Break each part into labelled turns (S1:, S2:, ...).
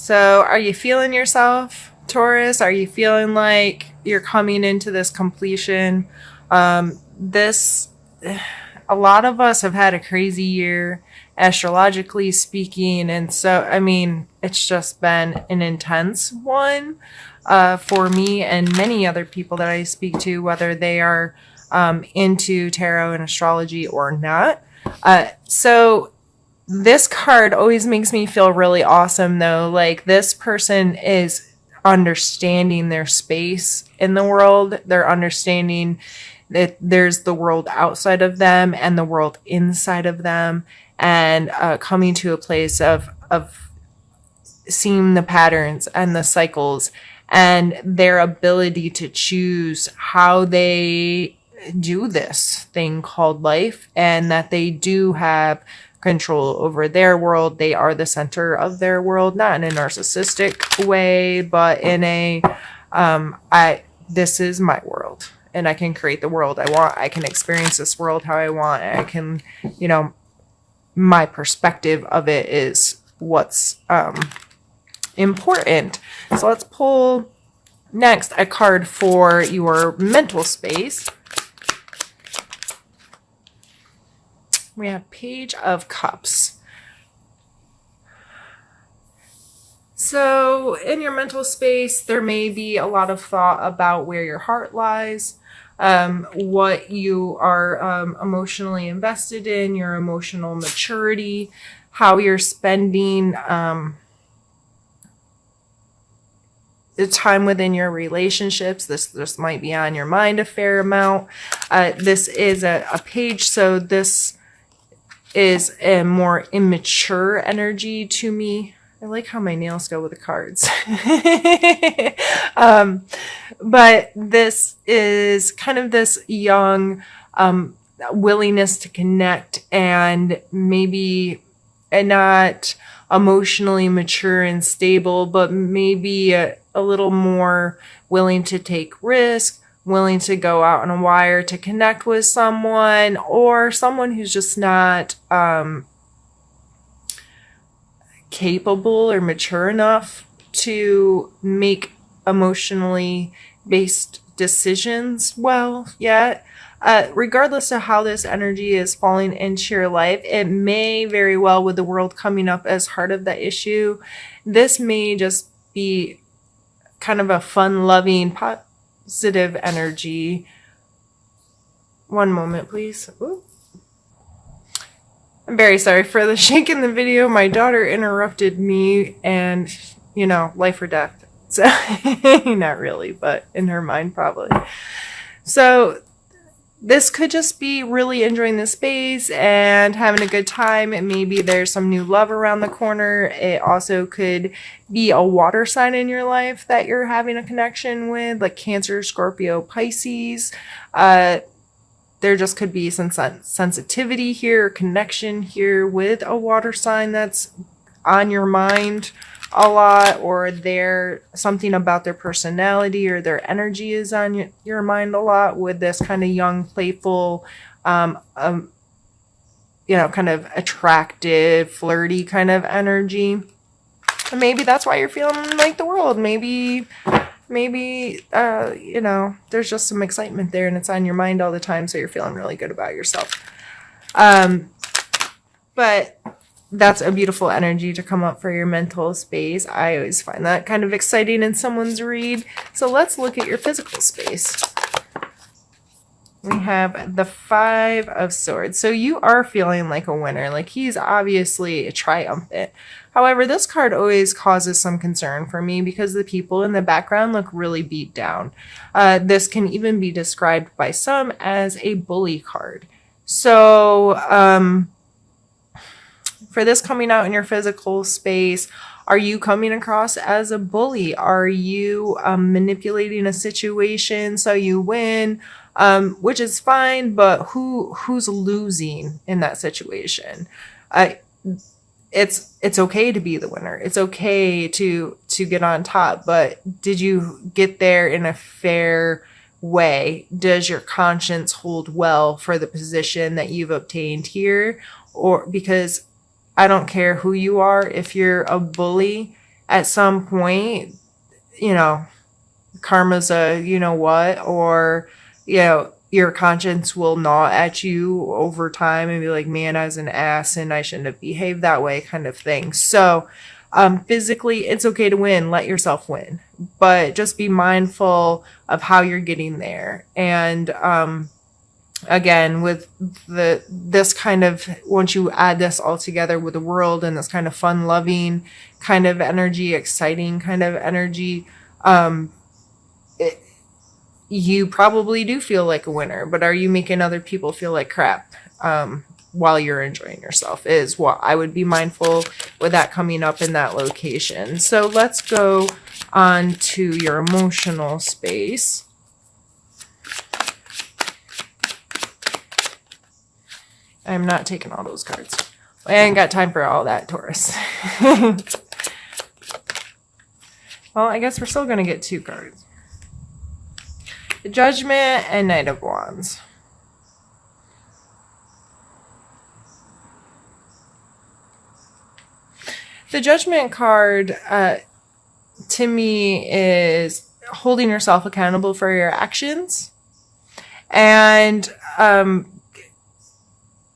S1: So, are you feeling yourself, Taurus? Are you feeling like you're coming into this completion? This, a lot of us have had a crazy year, astrologically speaking. And so, I mean, it's just been an intense one for me and many other people that I speak to, whether they are into tarot and astrology or not. So, this card always makes me feel really awesome, though. Like, this person is understanding their space in the world. They're understanding that there's the world outside of them and the world inside of them, and coming to a place of seeing the patterns and the cycles and their ability to choose how they do this thing called life, and that they do have control over their world. They are the center of their world, not in a narcissistic way, but in a this is my world and I can create the world I want. I can experience this world how I want. I can, my perspective of it is what's important. So let's pull next a card for your mental space. We have Page of Cups. So in your mental space, there may be a lot of thought about where your heart lies, what you are emotionally invested in, your emotional maturity, how you're spending the time within your relationships. This might be on your mind a fair amount. This is a page, so this is a more immature energy to me. I like how my nails go with the cards. But this is kind of this young willingness to connect, and maybe not emotionally mature and stable, but maybe a little more willing to take risks, willing to go out on a wire to connect with someone, or someone who's just not capable or mature enough to make emotionally based decisions well yet. Regardless of how this energy is falling into your life, it may very well, with the world coming up as heart of the issue, this may just be kind of a fun, loving, positive energy. One moment, please. Ooh. I'm very sorry for the shake in the video. My daughter interrupted me, and, life or death. So, not really, but in her mind, probably. So, this could just be really enjoying the space and having a good time. And maybe there's some new love around the corner. It also could be a water sign in your life that you're having a connection with, like Cancer, Scorpio, Pisces. There just could be some sensitivity here, connection here with a water sign that's on your mind a lot, or something about their personality or their energy is on your mind a lot, with this kind of young, playful, kind of attractive, flirty kind of energy. And maybe that's why you're feeling like the world. Maybe, there's just some excitement there and it's on your mind all the time, so you're feeling really good about yourself. But that's a beautiful energy to come up for your mental space. I always find that kind of exciting in someone's read. So let's look at your physical space. We have the Five of Swords. So you are feeling like a winner. Like, he's obviously triumphant. However, this card always causes some concern for me because the people in the background look really beat down. This can even be described by some as a bully card. So, for this coming out in your physical space, are you coming across as a bully? Are you manipulating a situation so you win? Which is fine, but who's losing in that situation? It's okay to be the winner. It's okay to get on top, but did you get there in a fair way? Does your conscience hold well for the position that you've obtained here? Or because I don't care who you are, if you're a bully at some point, you know, karma's a you know what, or you know, your conscience will gnaw at you over time and be like, man, I was an ass and I shouldn't have behaved that way, kind of thing. So physically, it's okay to win. Let yourself win, but just be mindful of how you're getting there. And again, with this kind of, once you add this all together with the world and this kind of fun loving kind of energy, exciting kind of energy, you probably do feel like a winner. But are you making other people feel like crap while you're enjoying yourself, is what I would be mindful with that coming up in that location. So let's go on to your emotional space. I'm not taking all those cards. I ain't got time for all that, Taurus. Well, I guess we're still going to get 2 cards. The Judgment and Knight of Wands. The Judgment card, to me, is holding yourself accountable for your actions. And,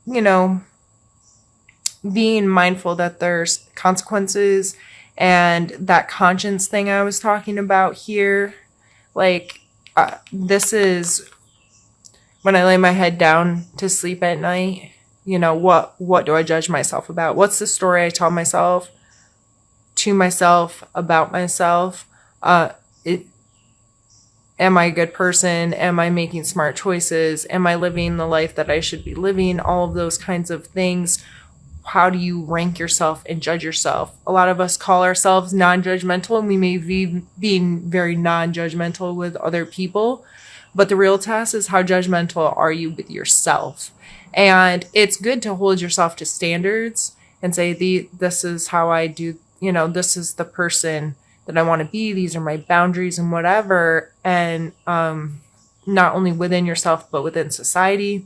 S1: you know, being mindful that there's consequences, and that conscience thing I was talking about here. Like, this is when I lay my head down to sleep at night. You know, what do I judge myself about? What's the story I tell myself, to myself, about myself? Am I a good person? Am I making smart choices? Am I living the life that I should be living? All of those kinds of things. How do you rank yourself and judge yourself? A lot of us call ourselves non-judgmental, and we may be being very non-judgmental with other people. But the real test is, how judgmental are you with yourself? And it's good to hold yourself to standards and say, this is how I do, you know, this is the person that I want to be. These are my boundaries and whatever. And not only within yourself, but within society.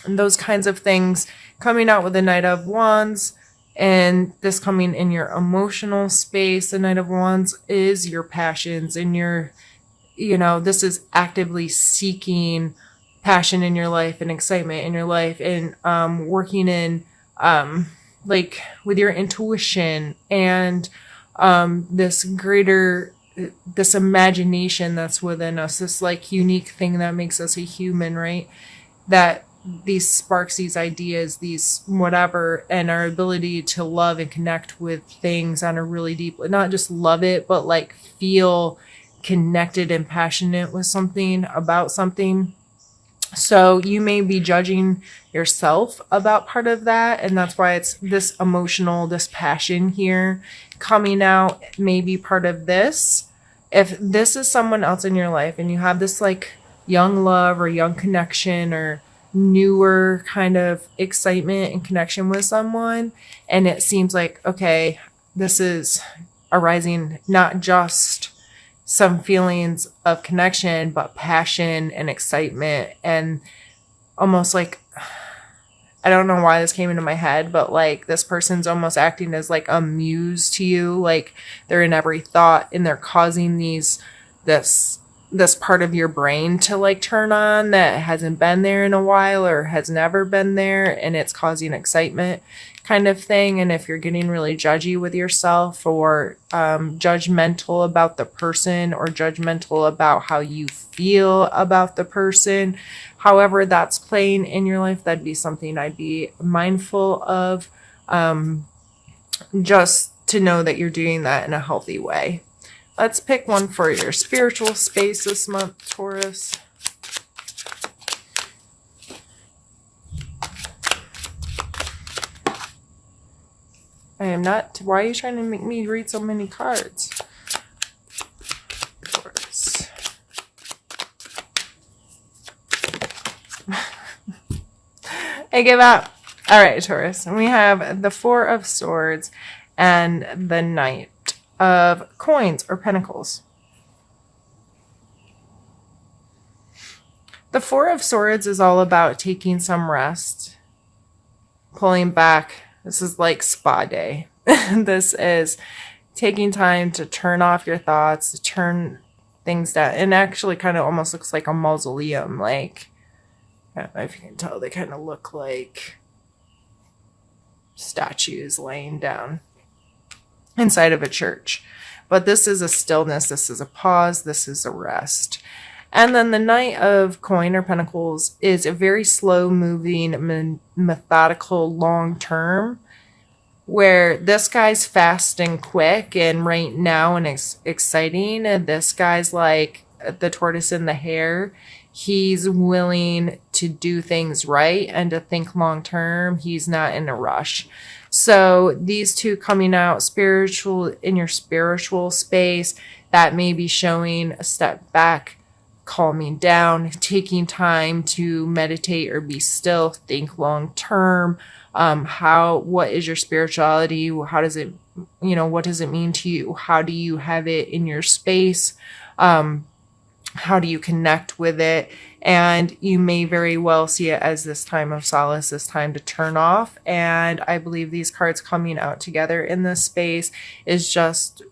S1: And those kinds of things. Coming out with the Knight of Wands, and this coming in your emotional space. The Knight of Wands is your passions and your, you know, this is actively seeking passion in your life and excitement in your life, and working in like with your intuition and this greater, this imagination that's within us, this like unique thing that makes us a human, right? That these sparks, these ideas, these whatever, and our ability to love and connect with things on a really deep, not just love it, but like feel connected and passionate with something, about something. So you may be judging yourself about part of that, and that's why it's this emotional, this passion here coming out may be part of this. If this is someone else in your life and you have this like young love or young connection or newer kind of excitement and connection with someone, and it seems like, okay, this is arising not just some feelings of connection, but passion and excitement, and almost like, I don't know why this came into my head, but like this person's almost acting as like a muse to you. Like they're in every thought, and they're causing this part of your brain to like turn on that hasn't been there in a while or has never been there, and it's causing excitement kind of thing. And if you're getting really judgy with yourself, or judgmental about the person, or judgmental about how you feel about the person, however that's playing in your life, that'd be something I'd be mindful of, just to know that you're doing that in a healthy way. Let's pick one for your spiritual space this month, Taurus. I am not. Why are you trying to make me read so many cards? Taurus. I give up. All right, Taurus. We have the Four of Swords and the Knight of Coins or Pentacles. The Four of Swords is all about taking some rest, pulling back. This is like spa day. This is taking time to turn off your thoughts, to turn things down. And actually kind of almost looks like a mausoleum. Like, I don't know if you can tell, they kind of look like statues laying down inside of a church. But this is a stillness, this is a pause, this is a rest. And then the Knight of Coin or Pentacles is a very slow moving, methodical, long term, where this guy's fast and quick and right now and exciting. And this guy's like the tortoise and the hare. He's willing to do things right and to think long term. He's not in a rush. So these two coming out spiritual in your spiritual space, that may be showing a step back, calming down, taking time to meditate or be still, think long term. What is your spirituality? How does it, what does it mean to you? How do you have it in your space? How do you connect with it? And you may very well see it as this time of solace, this time to turn off. And I believe these cards coming out together in this space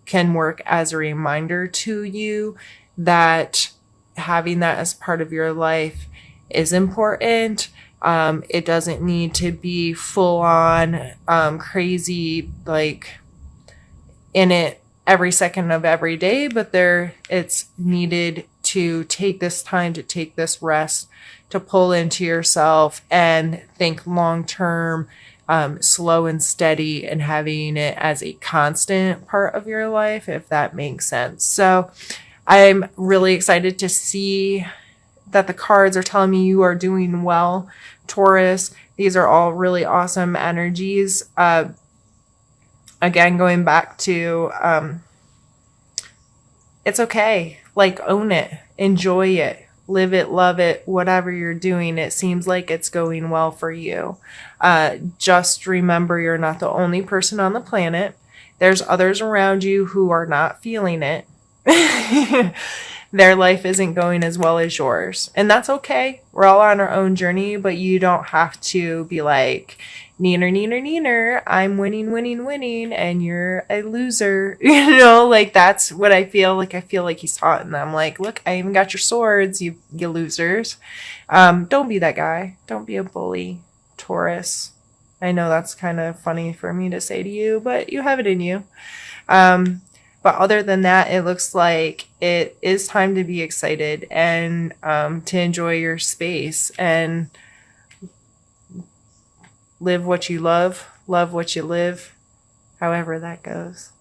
S1: can work as a reminder to you that having that as part of your life is important. It doesn't need to be full on, crazy, like in it every second of every day, but it's needed to take this time, to take this rest, to pull into yourself and think long term, slow and steady, and having it as a constant part of your life, if that makes sense. So I'm really excited to see that the cards are telling me you are doing well, Taurus. These are all really awesome energies. Again, going back to, it's okay. Like, own it, enjoy it, live it, love it, whatever you're doing. It seems like it's going well for you. Just remember, you're not the only person on the planet. There's others around you who are not feeling it. Their life isn't going as well as yours. And that's okay. We're all on our own journey, but you don't have to be like, neener, neener, neener, I'm winning, winning, winning, and you're a loser. Like, that's what I feel like. I feel like he's taunting them. Like, look, I even got your swords, you losers. Don't be that guy. Don't be a bully, Taurus. I know that's kind of funny for me to say to you, but you have it in you. But other than that, it looks like it is time to be excited and to enjoy your space and live what you love what you live, however that goes.